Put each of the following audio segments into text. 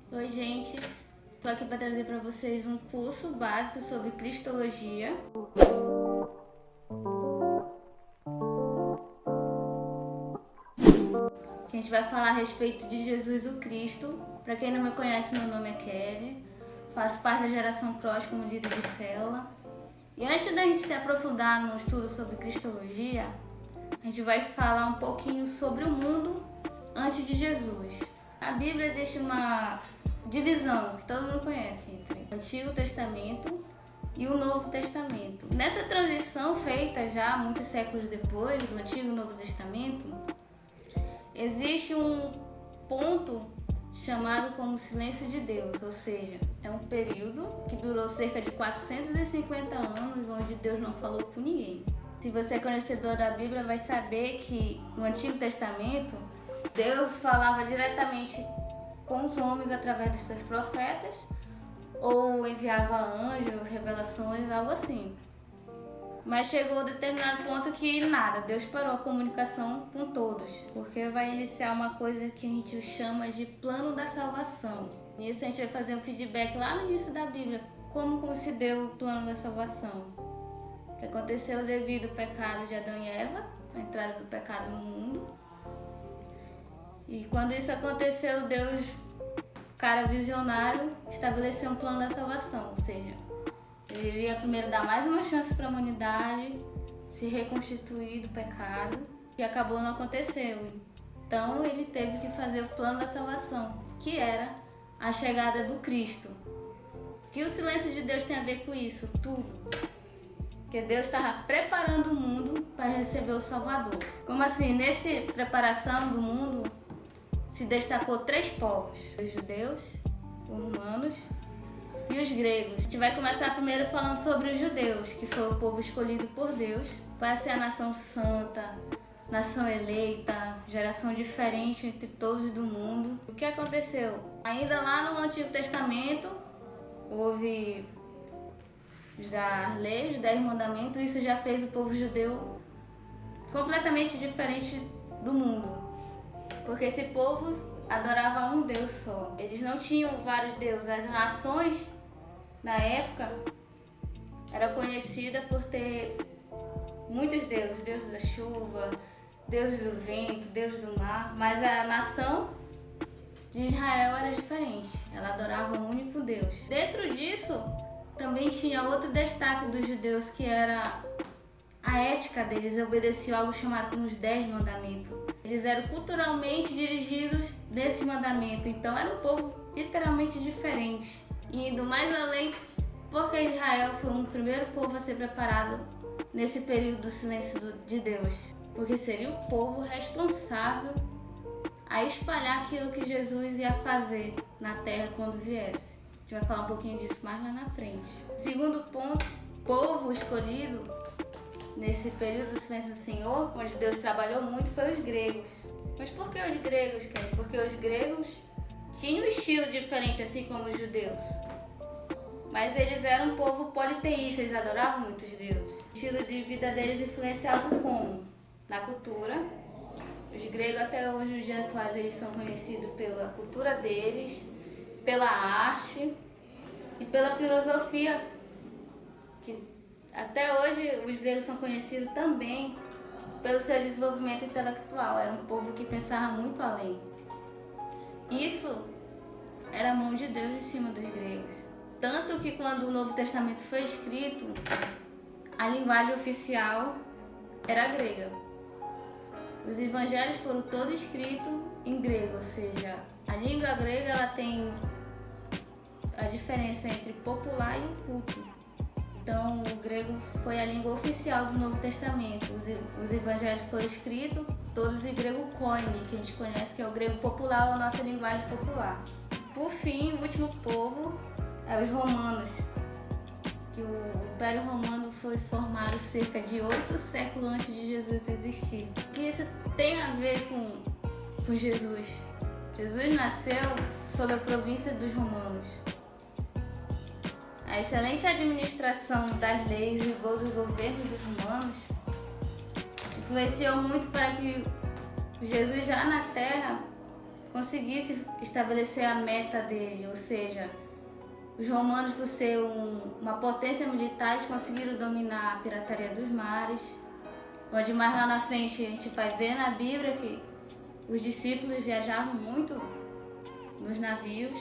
Oi, gente. Estou aqui para trazer para vocês um curso básico sobre Cristologia. A gente vai falar a respeito de Jesus o Cristo. Para quem não me conhece, meu nome é Kelly. Faço parte da geração Cross como líder de célula. E antes da gente se aprofundar no estudo sobre Cristologia, a gente vai falar um pouquinho sobre o mundo antes de Jesus. Na Bíblia existe uma divisão que todo mundo conhece entre o Antigo Testamento e o Novo Testamento. Nessa transição feita já muitos séculos depois do Antigo e Novo Testamento, existe um ponto chamado como silêncio de Deus, ou seja, é um período que durou cerca de 450 anos onde Deus não falou com ninguém. Se você é conhecedor da Bíblia, vai saber que no Antigo Testamento Deus falava diretamente com os homens através dos seus profetas ou enviava anjos, revelações, algo assim. Mas chegou a determinado ponto que nada, Deus parou a comunicação com todos, porque vai iniciar uma coisa que a gente chama de plano da salvação. Nisso a gente vai fazer um feedback lá no início da Bíblia, como se deu o plano da salvação. Que aconteceu devido ao pecado de Adão e Eva, a entrada do pecado no mundo. E quando isso aconteceu, Deus, cara visionário, estabeleceu um plano da salvação, ou seja, ele iria primeiro dar mais uma chance para a humanidade se reconstituir do pecado, que acabou não aconteceu. Então ele teve que fazer o plano da salvação, que era a chegada do Cristo. O que o silêncio de Deus tem a ver com isso? Tudo. Porque Deus estava preparando o mundo para receber o Salvador. Como assim? Nessa preparação do mundo se destacou 3 povos: os judeus, os romanos e os gregos. A gente vai começar primeiro falando sobre os judeus, que foi o povo escolhido por Deus para ser a nação santa, nação eleita, geração diferente entre todos do mundo. O que aconteceu? Ainda lá no Antigo Testamento houve as leis, os 10 mandamentos. Isso já fez o povo judeu completamente diferente do mundo, porque esse povo adorava um Deus só. Eles não tinham vários deuses. As nações na época era conhecida por ter muitos deuses: deuses da chuva, deuses do vento, deuses do mar. Mas a nação de Israel era diferente. Ela adorava um único Deus. Dentro disso também tinha outro destaque dos judeus, que era a ética deles. Obedeciam algo chamado como os 10 mandamentos. Eles eram culturalmente dirigidos desse mandamento, então era um povo literalmente diferente. E indo mais além, porque Israel foi o primeiro povo a ser preparado nesse período do silêncio de Deus, porque seria o povo responsável a espalhar aquilo que Jesus ia fazer na terra quando viesse. A gente vai falar um pouquinho disso mais lá na frente. Segundo ponto, povo escolhido nesse período do silêncio do Senhor, onde Deus trabalhou muito, foi os gregos. Mas por que os gregos, Ken? Porque os gregos tinham um estilo diferente, assim como os judeus. Mas eles eram um povo politeísta, eles adoravam muitos deuses. O estilo de vida deles influenciava como? Na cultura. Os gregos, até hoje, nos dias atuais, eles são conhecidos pela cultura deles, pela arte e pela filosofia, que até hoje os gregos são conhecidos também pelo seu desenvolvimento intelectual. Era um povo que pensava muito além. Isso era a mão de Deus em cima dos gregos. Tanto que quando o Novo Testamento foi escrito, a linguagem oficial era grega. Os evangelhos foram todos escritos em grego, ou seja, a língua grega ela tem a diferença entre popular e o culto. Então, o grego foi a língua oficial do Novo Testamento. Os evangelhos foram escritos todos em grego koine, que a gente conhece, que é o grego popular, a nossa linguagem popular. Por fim, o último povo é os romanos, que o Império Romano foi formado cerca de 8 séculos antes de Jesus existir. O que isso tem a ver com Jesus? Jesus nasceu sob a província dos romanos. A excelente administração das leis e dos governos dos romanos influenciou muito para que Jesus já na Terra conseguisse estabelecer a meta dele, ou seja, os romanos, por ser uma potência militar, eles conseguiram dominar a pirataria dos mares, onde mais lá na frente a gente vai ver na Bíblia que os discípulos viajavam muito nos navios.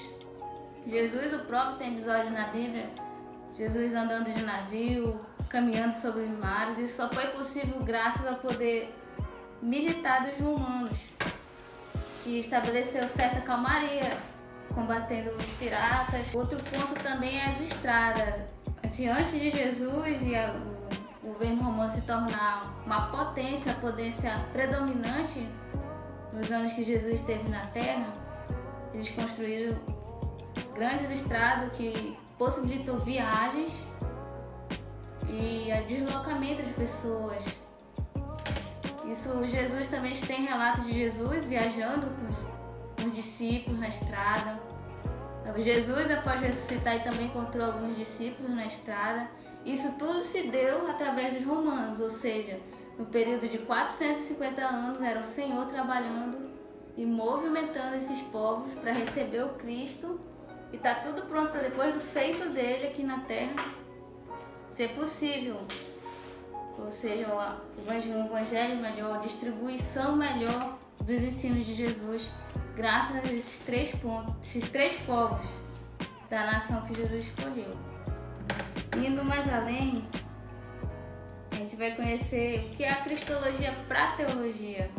Jesus, o próprio, tem episódios na Bíblia, Jesus andando de navio, caminhando sobre os mares. Isso só foi possível graças ao poder militar dos romanos, que estabeleceu certa calmaria, combatendo os piratas. Outro ponto também é as estradas. Antes de Jesus e o governo romano se tornar uma potência, a potência predominante nos anos que Jesus esteve na Terra, eles construíram grandes estradas que possibilitou viagens e o deslocamento de pessoas. Isso, Jesus também tem relatos de Jesus viajando com os discípulos na estrada. Jesus, após ressuscitar, ele também encontrou alguns discípulos na estrada. Isso tudo se deu através dos romanos, ou seja, no período de 450 anos era o Senhor trabalhando e movimentando esses povos para receber o Cristo, e está tudo pronto para depois do feito dele aqui na Terra ser possível. Ou seja, um evangelho melhor, a distribuição melhor dos ensinos de Jesus, graças a esses três povos da nação que Jesus escolheu. Indo mais além, a gente vai conhecer o que é a cristologia para a teologia.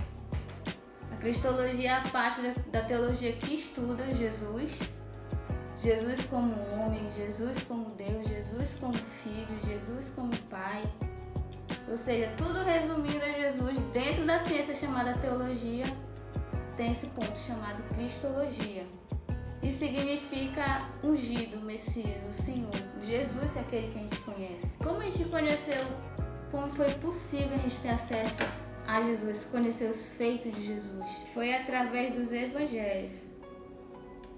A cristologia é a parte da teologia que estuda Jesus, Jesus como homem, Jesus como Deus, Jesus como Filho, Jesus como Pai. Ou seja, tudo resumindo a Jesus dentro da ciência chamada teologia, tem esse ponto chamado cristologia. Isso significa ungido, Messias, o Senhor. Jesus é aquele que a gente conhece. Como a gente conheceu, como foi possível a gente ter acesso a Jesus, conhecer os feitos de Jesus? Foi através dos evangelhos.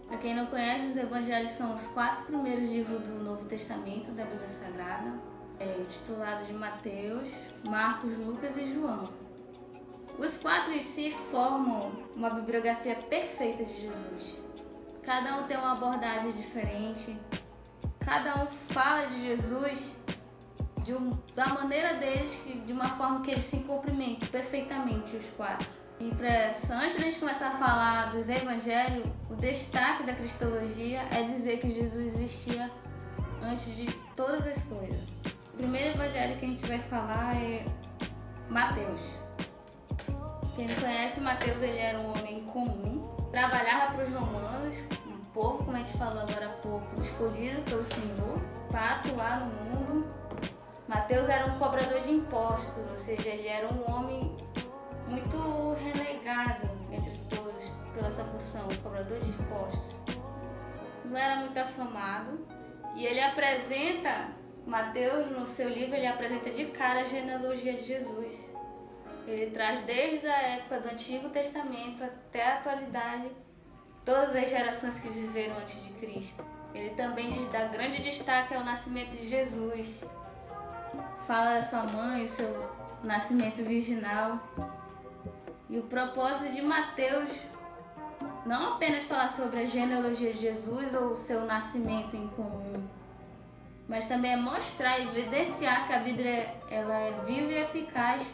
Para quem não conhece, os evangelhos são os 4 primeiros livros do Novo Testamento da Bíblia Sagrada, titulados de Mateus, Marcos, Lucas e João. Os 4 em si formam uma bibliografia perfeita de Jesus. Cada um tem uma abordagem diferente, cada um fala de Jesus da maneira deles, de uma forma que eles se cumprimentam perfeitamente, os 4. E antes de a gente começar a falar dos evangelhos, o destaque da cristologia é dizer que Jesus existia antes de todas as coisas. O primeiro evangelho que a gente vai falar é Mateus. Quem não conhece, Mateus, ele era um homem comum, trabalhava para os romanos, um povo, como a gente falou agora há pouco, escolhido pelo Senhor para atuar no mundo. Mateus era um cobrador de impostos, ou seja, ele era um homem muito renegado entre todos pela essa função, cobrador de impostos. Não era muito afamado, e ele apresenta, Mateus, no seu livro, ele apresenta de cara a genealogia de Jesus. Ele traz desde a época do Antigo Testamento até a atualidade todas as gerações que viveram antes de Cristo. Ele também dá grande destaque ao nascimento de Jesus. Fala da sua mãe, o seu nascimento virginal. E o propósito de Mateus não apenas falar sobre a genealogia de Jesus ou o seu nascimento em comum, mas também é mostrar e evidenciar que a Bíblia ela é viva e eficaz,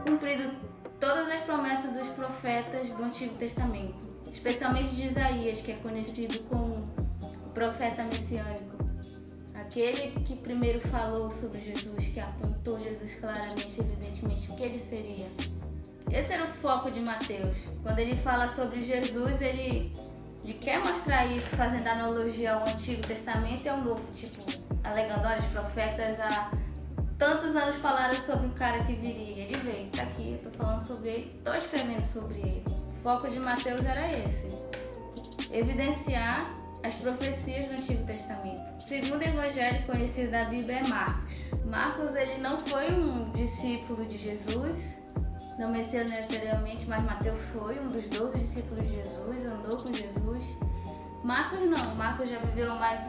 cumprindo todas as promessas dos profetas do Antigo Testamento, especialmente de Isaías, que é conhecido como o profeta messiânico, aquele que primeiro falou sobre Jesus, que apontou Jesus claramente, evidentemente, o que ele seria. Esse era o foco de Mateus. Quando ele fala sobre Jesus, ele quer mostrar isso, fazendo analogia ao Antigo Testamento e ao Novo, tipo, alegando, olha, os profetas há tantos anos falaram sobre um cara que viria. Ele veio, tá aqui, eu tô falando sobre ele, tô escrevendo sobre ele. O foco de Mateus era esse, evidenciar as profecias do Antigo Testamento. O segundo evangelho conhecido da Bíblia é Marcos. Marcos, ele não foi um discípulo de Jesus, não mencionei anteriormente, mas Mateus foi um dos 12 discípulos de Jesus, andou com Jesus. Marcos não, Marcos já viveu mais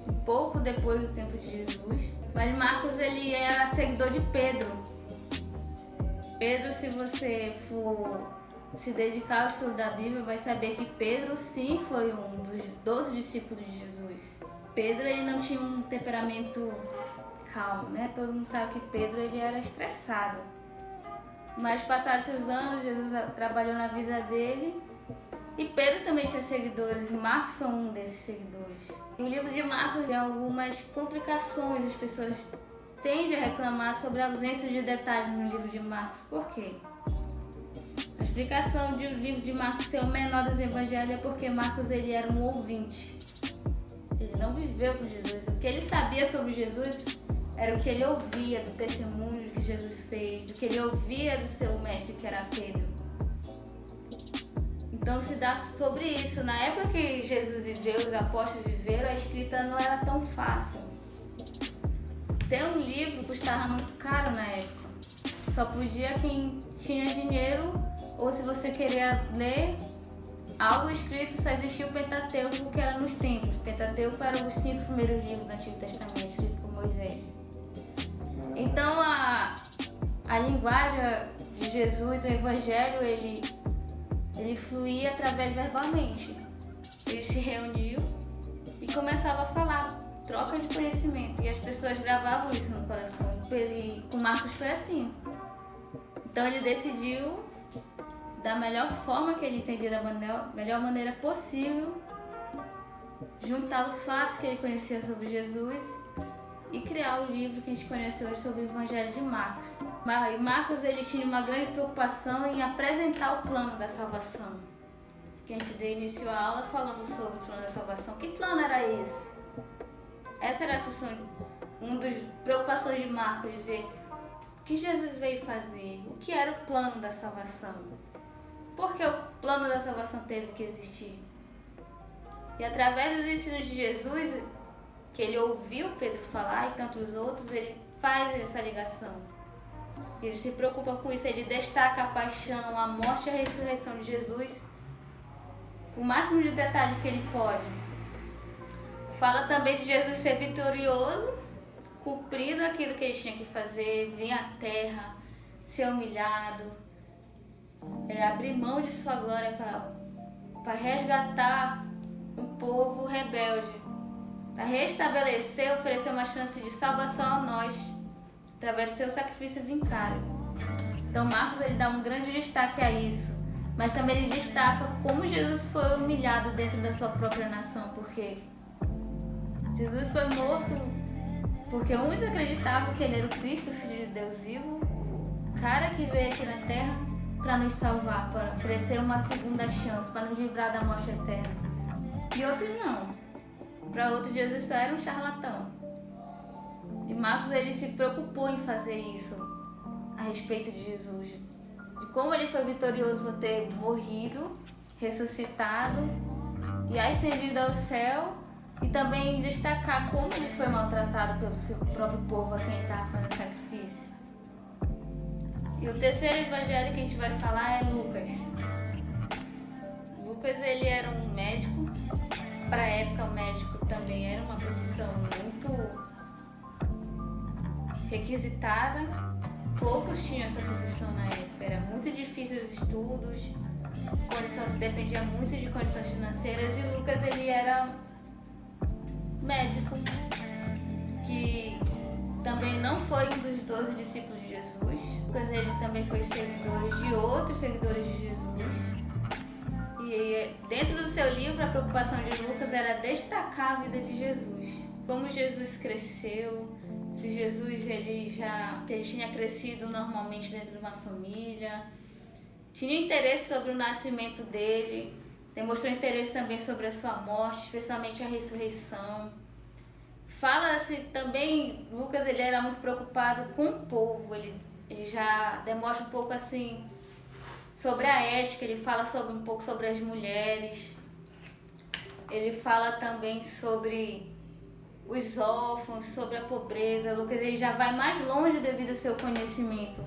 um pouco depois do tempo de Jesus, mas Marcos ele era seguidor de Pedro. Pedro, se você for se dedicar ao estudo da Bíblia, vai saber que Pedro sim foi um dos 12 discípulos de Jesus. Pedro, ele não tinha um temperamento calmo, né? Todo mundo sabe que Pedro, ele era estressado. Mas passados os anos, Jesus trabalhou na vida dele e Pedro também tinha seguidores e Marcos foi um desses seguidores. E o livro de Marcos tem algumas complicações, as pessoas tendem a reclamar sobre a ausência de detalhes no livro de Marcos. Por quê? A explicação de o livro de Marcos ser o menor dos evangelhos é porque Marcos, ele era um ouvinte. Ele não viveu com Jesus. O que ele sabia sobre Jesus era o que ele ouvia do testemunho que Jesus fez, do que ele ouvia do seu mestre, que era Pedro. Então se dá sobre isso. Na época que Jesus viveu, os apóstolos viveram, a escrita não era tão fácil. Ter um livro custava muito caro na época. Só podia quem tinha dinheiro, ou se você queria ler algo escrito, só existia o Pentateuco, que era nos templos. O Pentateuco eram os 5 primeiros livros do Antigo Testamento, escritos por Moisés. Então a linguagem de Jesus, o Evangelho, ele fluía através verbalmente. Ele se reuniu e começava a falar, troca de conhecimento. E as pessoas gravavam isso no coração. E com Marcos foi assim. Então ele decidiu, da melhor forma que ele entendia, da melhor maneira possível, juntar os fatos que ele conhecia sobre Jesus e criar o livro que a gente conhece hoje sobre o Evangelho de Marcos. E Marcos, ele tinha uma grande preocupação em apresentar o plano da salvação. Que a gente deu início à aula falando sobre o plano da salvação. Que plano era esse? Essa era a função, uma das preocupações de Marcos, dizer o que Jesus veio fazer, o que era o plano da salvação. Por que o plano da salvação teve que existir? E através dos ensinos de Jesus, que ele ouviu Pedro falar e tantos outros, ele faz essa ligação. Ele se preocupa com isso, ele destaca a paixão, a morte e a ressurreição de Jesus com o máximo de detalhe que ele pode. Fala também de Jesus ser vitorioso, cumprindo aquilo que ele tinha que fazer, vir à terra, ser humilhado, abrir mão de sua glória para resgatar um povo rebelde, para restabelecer, oferecer uma chance de salvação a nós, através do seu sacrifício vincário. Então Marcos, ele dá um grande destaque a isso, mas também ele destaca como Jesus foi humilhado dentro da sua própria nação, porque Jesus foi morto porque uns acreditavam que ele era o Cristo, o Filho de Deus vivo, o cara que veio aqui na terra para nos salvar, para oferecer uma segunda chance, para nos livrar da morte eterna. E outros não. Para outros, Jesus só era um charlatão. E Marcos, ele se preocupou em fazer isso a respeito de Jesus, de como ele foi vitorioso por ter morrido, ressuscitado e ascendido ao céu, e também destacar como ele foi maltratado pelo seu próprio povo a quem ele estava fazendo sacrifício. E o terceiro evangelho que a gente vai falar é Lucas. Lucas, ele era um médico. Para a época, o médico também era uma profissão muito requisitada. Poucos tinham essa profissão na época. Era muito difícil os estudos, dependia muito de condições financeiras. E Lucas, ele era médico, que também não foi um dos 12 discípulos de Jesus. Lucas, ele também foi seguidor de outros seguidores de Jesus. E dentro do seu livro, a preocupação de Lucas era destacar a vida de Jesus. Como Jesus cresceu, se Jesus ele tinha crescido normalmente dentro de uma família, tinha interesse sobre o nascimento dele, demonstrou interesse também sobre a sua morte, especialmente a ressurreição. Fala-se também, Lucas, ele era muito preocupado com o povo, ele já demonstra um pouco assim sobre a ética, ele fala um pouco sobre as mulheres, ele fala também sobre os órfãos, sobre a pobreza. Lucas, ele já vai mais longe devido ao seu conhecimento,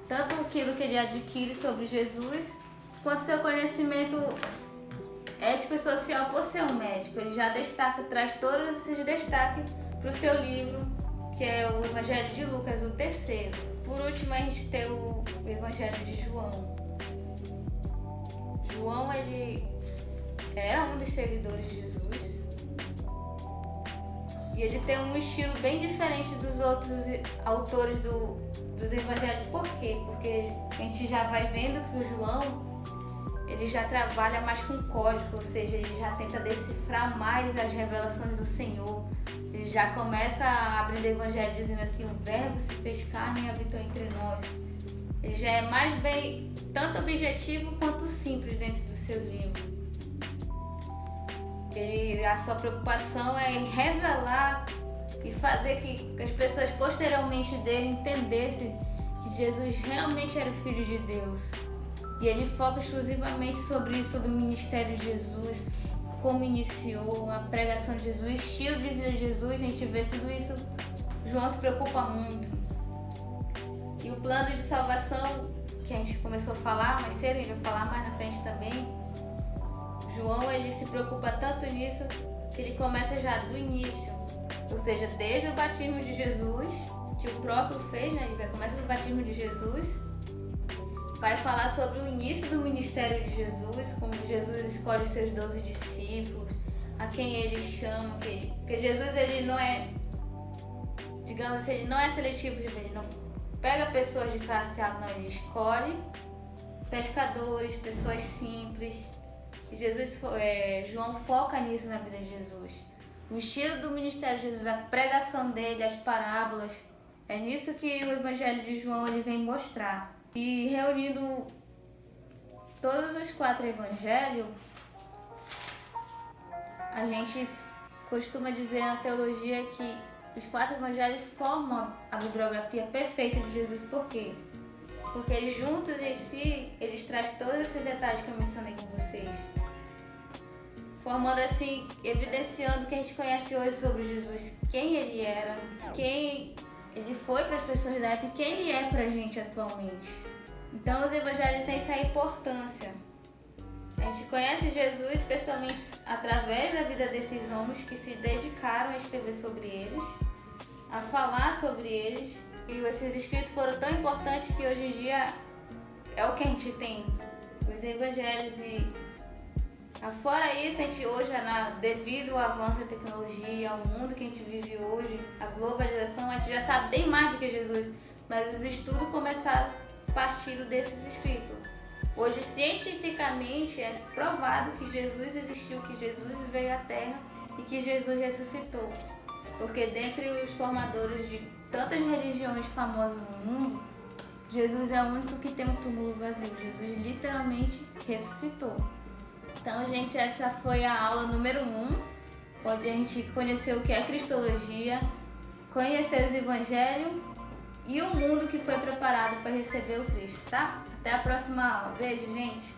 tanto aquilo que ele adquire sobre Jesus, quanto seu conhecimento ético e social por ser um médico. Ele já traz todos esses destaques para o seu livro, que é o Evangelho de Lucas, o terceiro. Por último, a gente tem o Evangelho de João. João, ele era um dos seguidores de Jesus. E ele tem um estilo bem diferente dos outros autores dos evangelhos. Por quê? Porque a gente já vai vendo que o João, ele já trabalha mais com código, ou seja, ele já tenta decifrar mais as revelações do Senhor. Ele já começa a abrir o evangelho dizendo assim: o verbo se fez carne e habitou entre nós. Ele já é mais bem, tanto objetivo quanto simples dentro do seu livro. A sua preocupação é revelar e fazer que as pessoas posteriormente dele entendessem que Jesus realmente era o Filho de Deus. E ele foca exclusivamente sobre isso, sobre o ministério de Jesus, como iniciou a pregação de Jesus, estilo de vida de Jesus. A gente vê tudo isso, João se preocupa muito. E o plano de salvação, que a gente começou a falar mais cedo, a gente vai falar mais na frente também, João, ele se preocupa tanto nisso que ele começa já do início, ou seja, desde o batismo de Jesus, que o próprio fez, né? Ele vai começar do batismo de Jesus, vai falar sobre o início do ministério de Jesus, como Jesus escolhe os seus 12 discípulos, a quem ele chama, porque Jesus, ele não é, digamos assim, ele não é seletivo, ele não pega pessoas de classe A, não, ele escolhe pescadores, pessoas simples. E João foca nisso na vida de Jesus. O estilo do ministério de Jesus, a pregação dele, as parábolas, é nisso que o evangelho de João ele vem mostrar. E reunindo todos os 4 evangelhos, a gente costuma dizer na teologia que os 4 evangelhos formam a bibliografia perfeita de Jesus. Por quê? Porque eles juntos em si, eles trazem todos esses detalhes que eu mencionei com vocês. Formando assim, evidenciando o que a gente conhece hoje sobre Jesus, quem ele era, quem ele foi para as pessoas da época e quem ele é para a gente atualmente. Então os evangelhos têm essa importância. A gente conhece Jesus especialmente através da vida desses homens que se dedicaram a escrever sobre eles, a falar sobre eles. E esses escritos foram tão importantes que hoje em dia é o que a gente tem, os evangelhos. E fora isso, a gente hoje, devido ao avanço da tecnologia, ao mundo que a gente vive hoje, a globalização, a gente já sabe bem mais do que Jesus, mas os estudos começaram a partir desses escritos. Hoje, cientificamente, é provado que Jesus existiu, que Jesus veio à Terra e que Jesus ressuscitou. Porque dentre os formadores de tantas religiões famosas no mundo, Jesus é o único que tem um túmulo vazio. Jesus literalmente ressuscitou. Então, gente, essa foi a aula número 1, onde a gente conheceu o que é Cristologia, conheceu os evangelhos e o mundo que foi preparado para receber o Cristo, tá? Até a próxima aula. Beijo, gente!